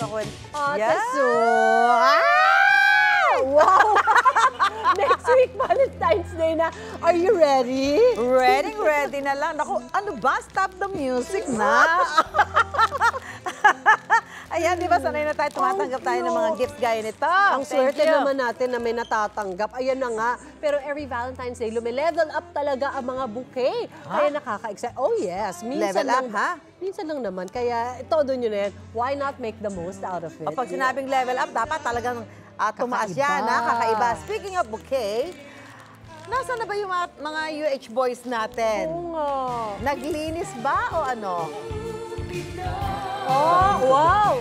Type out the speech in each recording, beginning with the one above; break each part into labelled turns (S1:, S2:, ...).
S1: kakwen.
S2: So, wow! Next week, Valentine's Day na. Are you ready?
S1: Ready na lang. Naku, ano ba? Stop the music na. Ayan, di ba sanay na tayo, tumatanggap tayo ng mga gifts gaya nito.
S2: Ang swerte naman natin na may natatanggap. Ayan na nga. Pero every Valentine's Day, lumilevel up talaga ang mga bouquet. Kaya nakaka-excite. Oh yes.
S1: Level up, ha?
S2: Minsan lang naman. Kaya todo nyo na yan. Why not make the most out of it?
S1: Pag sinabing level up, dapat talagang tumaas yan, ha? Kakaiba. Speaking of bouquet, nasaan na ba yung mga UH boys natin?
S2: Oo nga.
S1: Naglinis ba o ano?
S2: Oh, wow!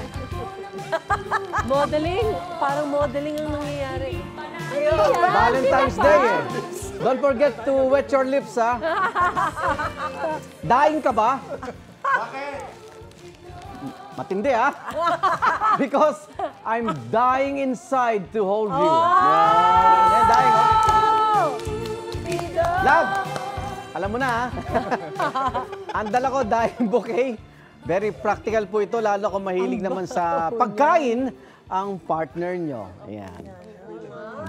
S2: Modeling. Parang modeling ang nangyayari.
S3: Valentine's Day eh. Don't forget to wet your lips, ha? Dying ka ba? Bakit? Matindi, ha? Because I'm dying inside to hold you. Yeah, dying, oh. Love! Alam mo na, ha? Ang dala ko, dying bouquet. Very practical po ito, lalo kung mahilig naman sa pagkain ang partner nyo. Ayan.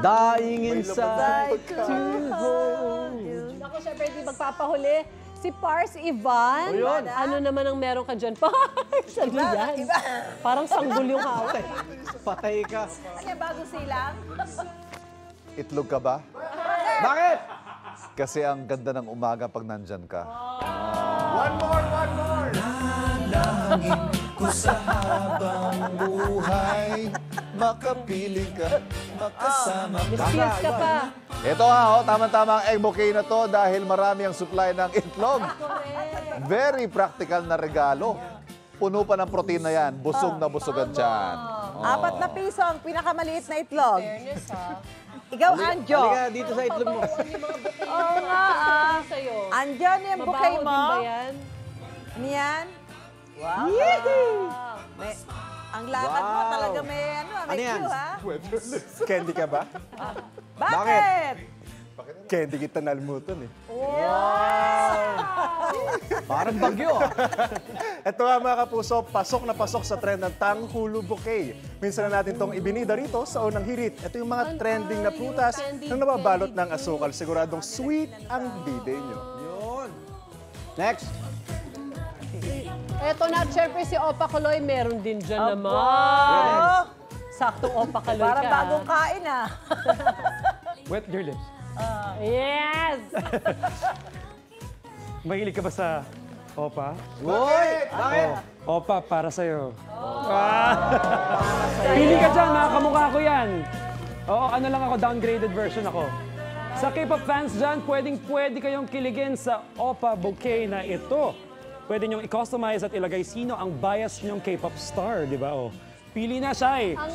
S3: Dying inside to hold you.
S2: Ako, syempre, hindi magpapahuli. Si Pars Ivan. Ano naman ang meron ka dyan? Pars, ano yan? Parang sanggol yung hawak.
S3: Patay ka.
S1: Ano, bago silang?
S4: Itlog ka ba?
S3: Bakit?
S4: Kasi ang ganda ng umaga pag nandyan ka.
S5: One more! Nanalangin ko sa habang buhay, makapili ka, makasama ka.
S2: Skills ka pa.
S4: Ito nga, tama-tama ang egg bouquet na to dahil marami ang supply ng itlog. Very practical na regalo. Puno pa ng protina yan. Busog na busog ang tiyan.
S1: 4 na piso ang pinakamaliit na itlog. Ikaw, Anjo.
S3: Halika dito sa itlog mo.
S1: Oo nga, Anjo, ano yung bouquet mo?
S2: Mabaho din ba yan?
S1: Niyan? Wow. Ang lakad mo talaga may
S3: Ano yan?
S1: cue, ha?
S5: Candy ka ba?
S1: Bakit?
S5: Candy kita nalimutan eh.
S3: Parang bagyo, ah.
S5: Ito nga mga kapuso, pasok na pasok sa trend ng Tanghulo Bouquet. Minsan na natin itong ibinida rito sa unang hirit. Ito yung mga trending na prutas na nababalot ng asukal. Siguradong sweet ang biday nyo.
S3: Yun. Next.
S2: Eto na, syempre si Opa Kaloy, meron din dyan naman.
S1: Oh,
S2: Sakto Opa Kaloy
S1: parang
S2: ka.
S1: bagong kain, ha?
S6: Wet your lips.
S2: Yes!
S6: Mahilig ka ba sa opa?
S3: Uy! Bakit?
S6: Opa, para sa'yo. Pili ka dyan, mga kamukha ko yan. Oo, ano lang ako, downgraded version ako. Sa K-pop fans dyan, pwede kayong kiligin sa Opa Bouquet na ito. Pwede nyong i-customize at ilagay sino ang bias nyong K-pop star, di ba? Oh. Pili na, Shai!
S2: Ang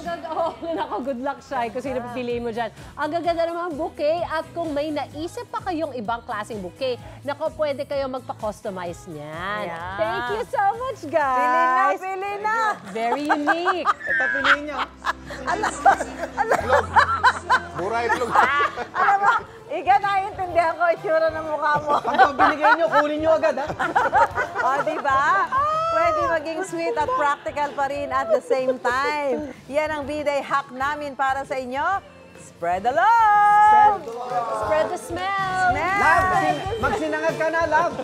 S2: good luck, Shai, kung sino pipiliin mo dyan. Ang gaganda naman ang bouquet at kung may naisip pa kayong ibang klaseng bouquet, nako, pwede kayong magpa-customize niyan.
S1: Yeah.
S2: Thank you so much, guys!
S1: Pili na!
S2: Very unique!
S3: Ito, piliin nyo.
S4: Mura itlog.
S1: Alam mo, Iga, naiintindihan ko itsura ng mukha mo.
S3: Pag binigay nyo, kunin nyo agad, ha?
S1: O, diba? Pwede maging sweet at practical pa rin at the same time. Yan ang biday hack namin para sa inyo. Spread the love!
S2: Spread the smell!
S1: Smell!
S3: Love, magsinangag ka na, love.